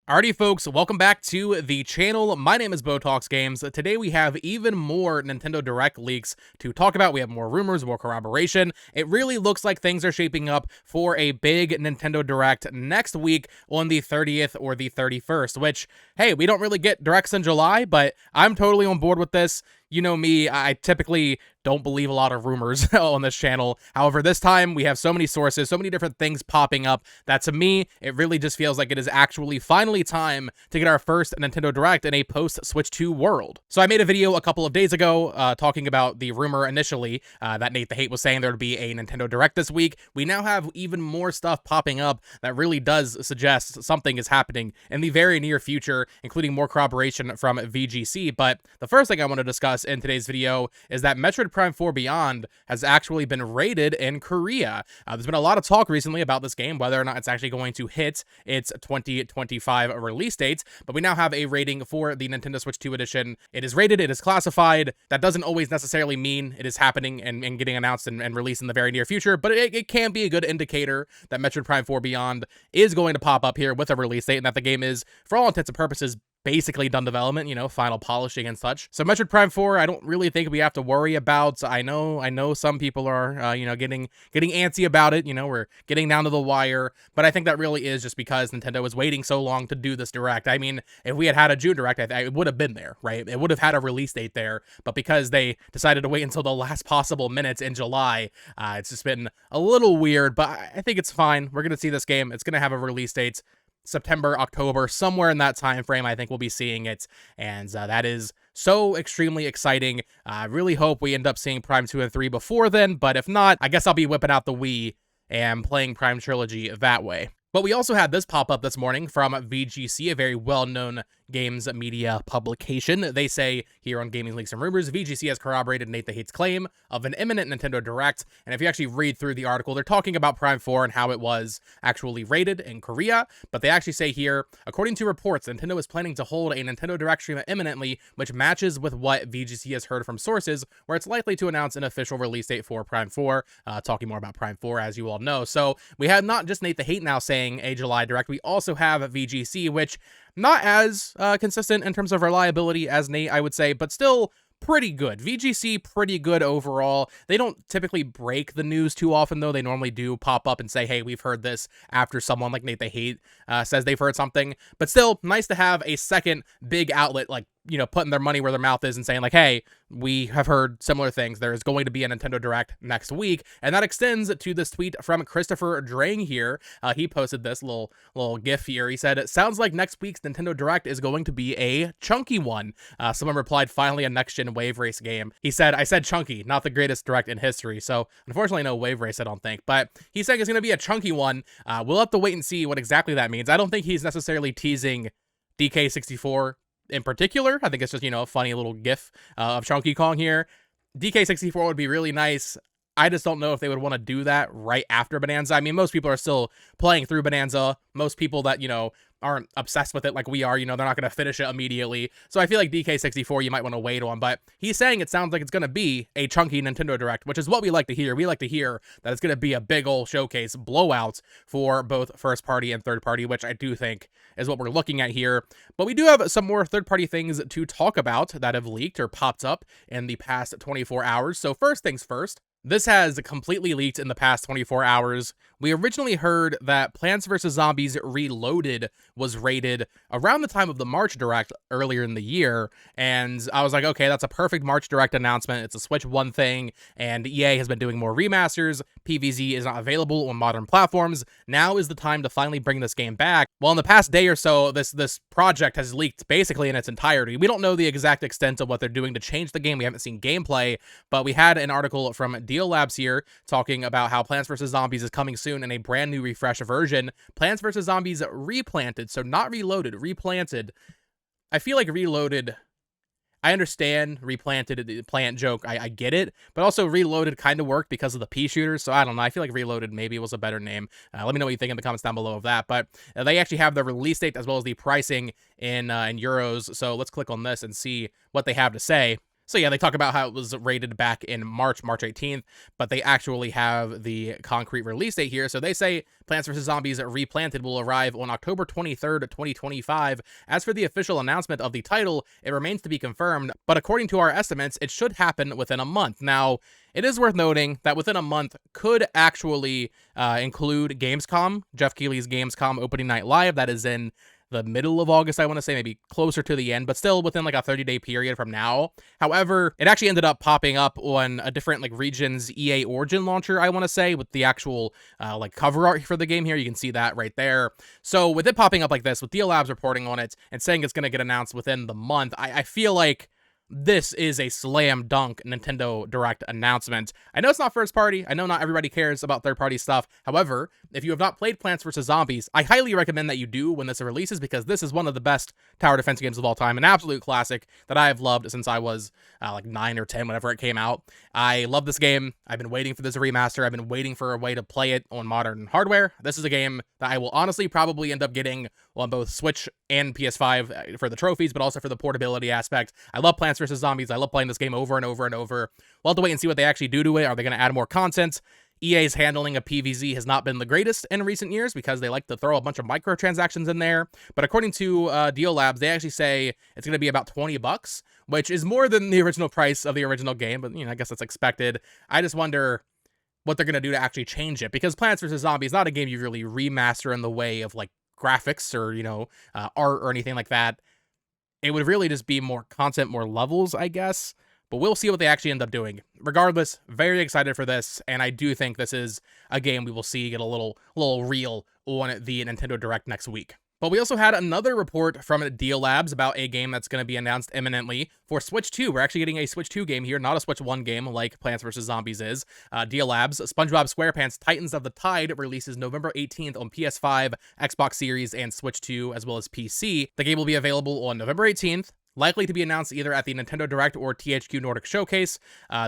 Alrighty folks, welcome back to the channel. My name is Botox Games. Today we have even more Nintendo Direct leaks to talk about. We have more rumors, more corroboration. It really looks like things are shaping up for a big Nintendo Direct next week on the 30th or the 31st, which, hey, we don't really get Directs in July, but I'm totally on board with this. You know me, I typically don't believe a lot of rumors on this channel. However, this time we have so many sources, so many different things popping up that to me, it really just feels like it is actually finally time to get our first Nintendo Direct in a post-Switch 2 world. So I made a video a couple of days ago talking about the rumor initially that Nate the Hate was saying there would be a Nintendo Direct this week. We now have even more stuff popping up that really does suggest something is happening in the very near future, including more corroboration from VGC. But the first thing I want to discuss in today's video is that Metroid Prime 4 Beyond has actually been rated in Korea. There's been a lot of talk recently about this game, whether or not it's actually going to hit its 2025 release dates, but we now have a rating for the Nintendo Switch 2 edition. It is rated, it is classified. That doesn't always necessarily mean it is happening and getting announced and released in the very near future, but it can be a good indicator that Metroid Prime 4 Beyond is going to pop up here with a release date and that the game is, for all intents and purposes, basically done development, you know, final polishing and such. So Metroid Prime 4, I don't really think we have to worry about. I know some people are, getting antsy about it. You know, we're getting down to the wire, but I think that really is just because Nintendo was waiting so long to do this Direct. I mean, if we had had a June Direct, it would have been there, right? It would have had a release date there, but because they decided to wait until the last possible minutes in July, it's just been a little weird, but I think it's fine. We're going to see this game. It's going to have a release date. September, October, somewhere in that time frame, I think we'll be seeing it, and that is so extremely exciting. I really hope we end up seeing Prime 2 and 3 before then, but if not, I guess I'll be whipping out the Wii and playing Prime Trilogy that way. But we also had this pop up this morning from VGC, a very well-known games media publication. They say here on Gaming Leaks and Rumors, VGC has corroborated Nate the Hate's claim of an imminent Nintendo Direct. And if you actually read through the article, they're talking about Prime 4 and how it was actually rated in Korea. But they actually say here, according to reports, Nintendo is planning to hold a Nintendo Direct stream imminently, which matches with what VGC has heard from sources, where it's likely to announce an official release date for Prime 4. Talking more about Prime 4, as you all know. So we have not just Nate the Hate now saying a July Direct, we also have VGC, which not as consistent in terms of reliability as Nate, I would say, but still pretty good. VGC, pretty good overall. They don't typically break the news too often, though. They normally do pop up and say, hey, we've heard this after someone like Nate the Hate says they've heard something. But still, nice to have a second big outlet, like, you know, putting their money where their mouth is and saying, like, hey, we have heard similar things. There is going to be a Nintendo Direct next week. And that extends to this tweet from Christopher Drang here. He posted this little gif here. He said, it sounds like next week's Nintendo Direct is going to be a chunky one. Someone replied, finally a next-gen Wave Race game. He said, I said chunky, not the greatest Direct in history. So unfortunately, no Wave Race, I don't think. But he's saying it's going to be a chunky one. We'll have to wait and see what exactly that means. I don't think he's necessarily teasing DK64 in particular. I think it's just, you know, a funny little gif of Chunky Kong here. DK64 would be really nice. I just don't know if they would want to do that right after Bonanza. I mean, most people are still playing through Bonanza. Most people that, you know, aren't obsessed with it like we are, you know, they're not going to finish it immediately. So I feel like DK64 you might want to wait on, but he's saying it sounds like it's going to be a chunky Nintendo Direct, which is what we like to hear. We like to hear that it's going to be a big old showcase blowout for both first party and third party, which I do think is what we're looking at here. But we do have some more third party things to talk about that have leaked or popped up in the past 24 hours. So first things first, this has completely leaked in the past 24 hours. We originally heard that Plants vs. Zombies Reloaded was rated around the time of the March Direct earlier in the year, and I was like, okay, that's a perfect March Direct announcement. It's a Switch 1 thing, and EA has been doing more remasters. PvZ is not available on modern platforms. Now is the time to finally bring this game back. Well, in the past day or so, this project has leaked basically in its entirety. We don't know the exact extent of what they're doing to change the game. We haven't seen gameplay, but we had an article from Deal Labs here talking about how Plants vs. Zombies is coming soon in a brand new refresh version. Plants vs. Zombies Replanted, so not Reloaded, Replanted. I feel like Reloaded, I understand Replanted, the plant joke, I get it, but also Reloaded kind of worked because of the pea shooters, so I don't know, I feel like Reloaded maybe was a better name. Let me know what you think in the comments down below of that, but they actually have the release date as well as the pricing in euros, so let's click on this and see what they have to say. So yeah, they talk about how it was rated back in March 18th, but they actually have the concrete release date here. So they say Plants vs. Zombies Replanted will arrive on October 23rd, 2025. As for the official announcement of the title, it remains to be confirmed, but according to our estimates, it should happen within a month. Now, it is worth noting that within a month could actually include Gamescom, Jeff Keighley's Gamescom opening night live. That is in the middle of August, I want to say, maybe closer to the end, but still within like a 30-day period from now. However, it actually ended up popping up on a different like region's EA Origin launcher, I want to say, with the actual like cover art for the game here. You can see that right there. So with it popping up like this, with DL Labs reporting on it and saying it's going to get announced within the month, I feel like this is a slam dunk Nintendo Direct announcement. I know it's not first party. I know not everybody cares about third party stuff. However, if you have not played Plants vs. Zombies, I highly recommend that you do when this releases, because this is one of the best tower defense games of all time, an absolute classic that I have loved since I was like 9 or 10 whenever it came out. I love this game. I've been waiting for this remaster. I've been waiting for a way to play it on modern hardware. This is a game that I will honestly probably end up getting on both Switch and PS5 for the trophies, but also for the portability aspect. I love Plants vs. Zombies. I love playing this game over and over and over. We'll have to wait and see what they actually do to it. Are they going to add more content? EA's handling of PvZ has not been the greatest in recent years because they like to throw a bunch of microtransactions in there. But according to Deal Labs, they actually say it's going to be about $20, which is more than the original price of the original game. But, I guess that's expected. I just wonder what they're going to do to actually change it, because Plants vs. Zombies is not a game you really remaster in the way of like graphics or, art or anything like that. It would really just be more content, more levels, I guess. But we'll see what they actually end up doing. Regardless, very excited for this, and I do think this is a game we will see get a little real on the Nintendo Direct next week. But we also had another report from Deal Labs about a game that's going to be announced imminently for Switch 2. We're actually getting a Switch 2 game here, not a Switch 1 game like Plants vs. Zombies is. Deal Labs, SpongeBob SquarePants Titans of the Tide releases November 18th on PS5, Xbox Series, and Switch 2, as well as PC. The game will be available on November 18th. Likely to be announced either at the Nintendo Direct or THQ Nordic Showcase.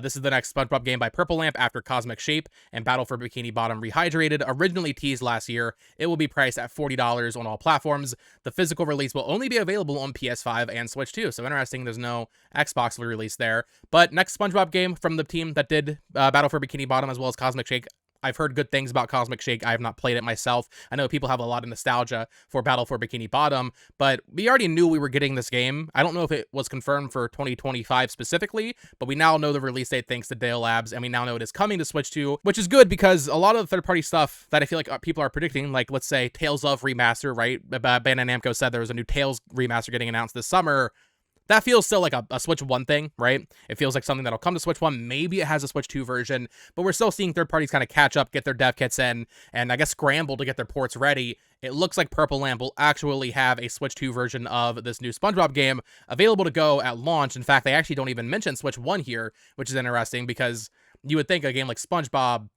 This is the next SpongeBob game by Purple Lamp after Cosmic Shape and Battle for Bikini Bottom Rehydrated, originally teased last year. It will be priced at $40 on all platforms. The physical release will only be available on PS5 and Switch 2, so interesting there's no Xbox release there. But next SpongeBob game from the team that did Battle for Bikini Bottom as well as Cosmic Shake. I've heard good things about Cosmic Shake. I have not played it myself. I know people have a lot of nostalgia for Battle for Bikini Bottom, but we already knew we were getting this game. I don't know if it was confirmed for 2025 specifically, but we now know the release date thanks to Deal Labs, and we now know it is coming to Switch 2, which is good because a lot of the third-party stuff that I feel like people are predicting, like, let's say, Tales of Remaster, right? Bandai Namco said there was a new Tales remaster getting announced this summer. That feels still like a Switch 1 thing, right? It feels like something that'll come to Switch 1. Maybe it has a Switch 2 version, but we're still seeing third parties kind of catch up, get their dev kits in, and I guess scramble to get their ports ready. It looks like Purple Lamp will actually have a Switch 2 version of this new SpongeBob game available to go at launch. In fact, they actually don't even mention Switch 1 here, which is interesting because you would think a game like SpongeBob,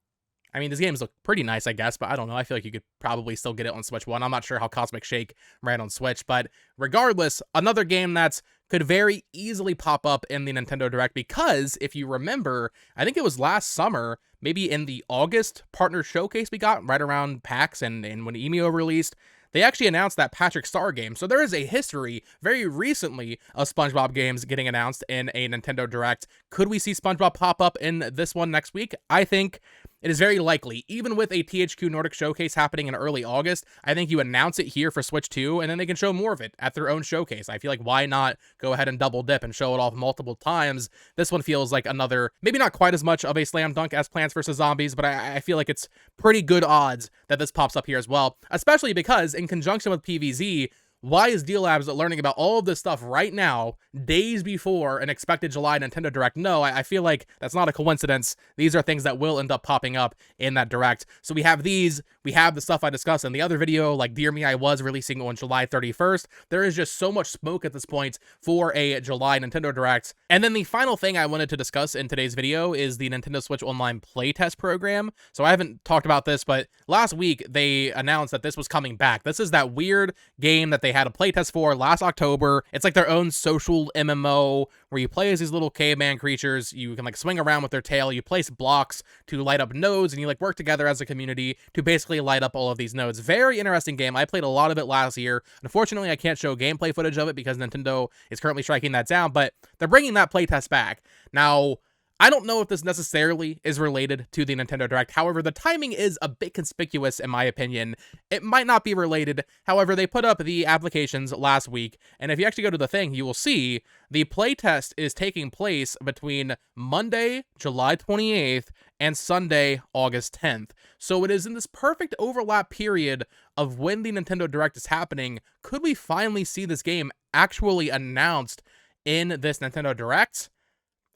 I mean, these games look pretty nice, I guess, but I don't know. I feel like you could probably still get it on Switch 1. I'm not sure how Cosmic Shake ran on Switch, but regardless, another game that's could very easily pop up in the Nintendo Direct because, if you remember, I think it was last summer, maybe in the August partner showcase we got right around PAX and when EMEO released, they actually announced that Patrick Star game. So there is a history very recently of SpongeBob games getting announced in a Nintendo Direct. Could we see SpongeBob pop up in this one next week? I think it is very likely. Even with a THQ Nordic Showcase happening in early August, I think you announce it here for Switch 2, and then they can show more of it at their own showcase. I feel like why not go ahead and double dip and show it off multiple times? This one feels like another, maybe not quite as much of a slam dunk as Plants vs. Zombies, but I feel like it's pretty good odds that this pops up here as well, especially because in conjunction with PvZ, why is Deal Labs learning about all of this stuff right now, days before an expected July Nintendo Direct? No, I feel like that's not a coincidence. These are things that will end up popping up in that Direct. So we have these, we have the stuff I discussed in the other video, like Dear Me I Was releasing on July 31st. There is just so much smoke at this point for a July Nintendo Direct. And then the final thing I wanted to discuss in today's video is the Nintendo Switch Online playtest program. So I haven't talked about this, but last week they announced that this was coming back. This is that weird game that they they had a playtest for last October. It's like their own social MMO where you play as these little caveman creatures. You can like swing around with their tail. You place blocks to light up nodes, and you like work together as a community to basically light up all of these nodes. Very interesting game. I played a lot of it last year. Unfortunately, I can't show gameplay footage of it because Nintendo is currently striking that down, but they're bringing that playtest back. Now, I don't know if this necessarily is related to the Nintendo Direct. However, the timing is a bit conspicuous in my opinion. It might not be related. However, they put up the applications last week, and if you actually go to the thing, you will see the playtest is taking place between Monday, July 28th, and Sunday, August 10th. So it is in this perfect overlap period of when the Nintendo Direct is happening. Could we finally see this game actually announced in this Nintendo Direct?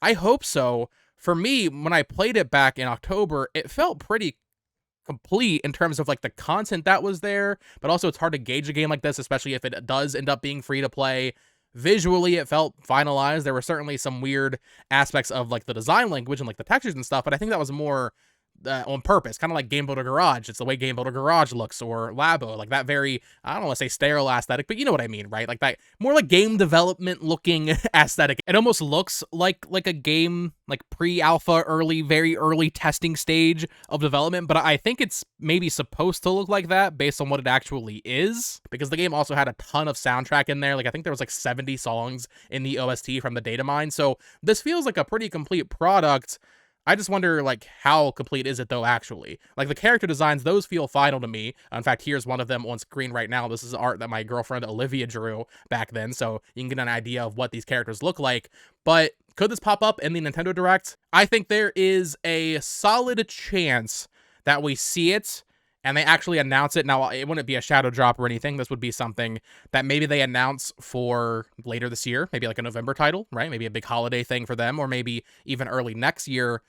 I hope so. For me, when I played it back in October, it felt pretty complete in terms of like the content that was there, but also it's hard to gauge a game like this, especially if it does end up being free to play. Visually, it felt finalized. There were certainly some weird aspects of like the design language and like the textures and stuff, but I think that was more on purpose, kind of like Game Builder Garage. It's the way Game Builder Garage looks, or Labo, like that very, I don't want to say sterile aesthetic, but you know what I mean, right? Like that more like game development looking aesthetic. It almost looks like a game, like pre-alpha, very early testing stage of development, but I think it's maybe supposed to look like that based on what it actually is, because the game also had a ton of soundtrack in there. Like I think there was like 70 songs in the OST from the data mine, so this feels like a pretty complete product. I just wonder, like, how complete is it, though, actually? Like, the character designs, those feel final to me. In fact, here's one of them on screen right now. This is art that my girlfriend Olivia drew back then, so you can get an idea of what these characters look like. But could this pop up in the Nintendo Direct? I think there is a solid chance that we see it, and they actually announce it. Now, it wouldn't be a shadow drop or anything. This would be something that maybe they announce for later this year, maybe like a November title, right? Maybe a big holiday thing for them, or maybe even early next year.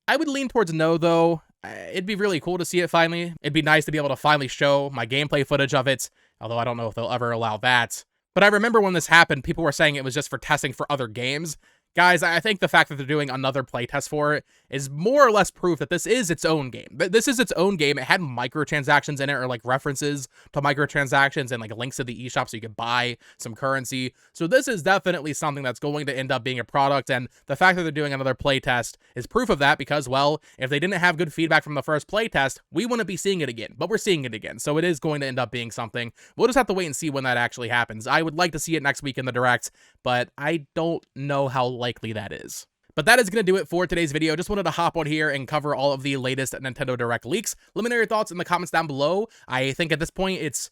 I would lean towards no, though. It'd be really cool to see it finally. It'd be nice to be able to finally show my gameplay footage of it, although I don't know if they'll ever allow that. But I remember when this happened, people were saying it was just for testing for other games. Guys, I think the fact that they're doing another playtest for it is more or less proof that this is its own game. This is its own game. It had microtransactions in it, or like references to microtransactions and like links to the eShop so you could buy some currency. So this is definitely something that's going to end up being a product, and the fact that they're doing another playtest is proof of that because, well, if they didn't have good feedback from the first playtest, we wouldn't be seeing it again, but we're seeing it again. So it is going to end up being something. We'll just have to wait and see when that actually happens. I would like to see it next week in the Direct, but I don't know how likely that is. But that is going to do it for today's video. Just wanted to hop on here and cover all of the latest Nintendo Direct leaks. Let me know your thoughts in the comments down below. I think at this point it's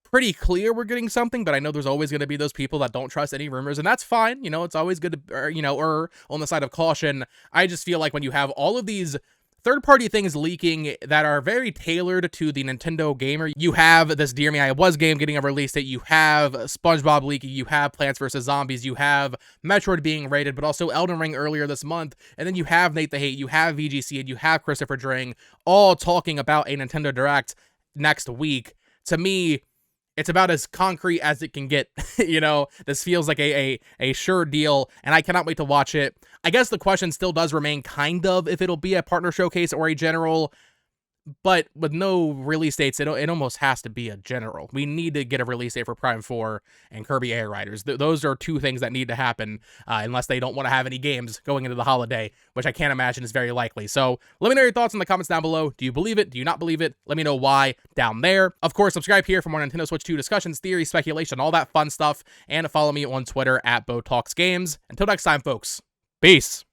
pretty clear we're getting something, but I know there's always going to be those people that don't trust any rumors, and that's fine. You know, it's always good to, err on the side of caution. I just feel like when you have all of these third-party things leaking that are very tailored to the Nintendo gamer. You have this Dear Me I Was game getting a release date, you have Spongebob leaking, you have Plants vs. Zombies, you have Metroid being rated, but also Elden Ring earlier this month, and then you have Nate the Hate, you have VGC, and you have Christopher Dring, all talking about a Nintendo Direct next week. To me, it's about as concrete as it can get. You know, this feels like a sure deal, and I cannot wait to watch it. I guess the question still does remain kind of if it'll be a partner showcase or a general, but with no release dates, it almost has to be a general. We need to get a release date for Prime 4 and Kirby Air Riders. Those are two things that need to happen, unless they don't want to have any games going into the holiday, which I can't imagine is very likely. So let me know your thoughts in the comments down below. Do you believe it? Do you not believe it? Let me know why down there. Of course, subscribe here for more Nintendo Switch 2 discussions, theory, speculation, all that fun stuff, and follow me on Twitter at BoTalksGames. Until next time, folks, peace.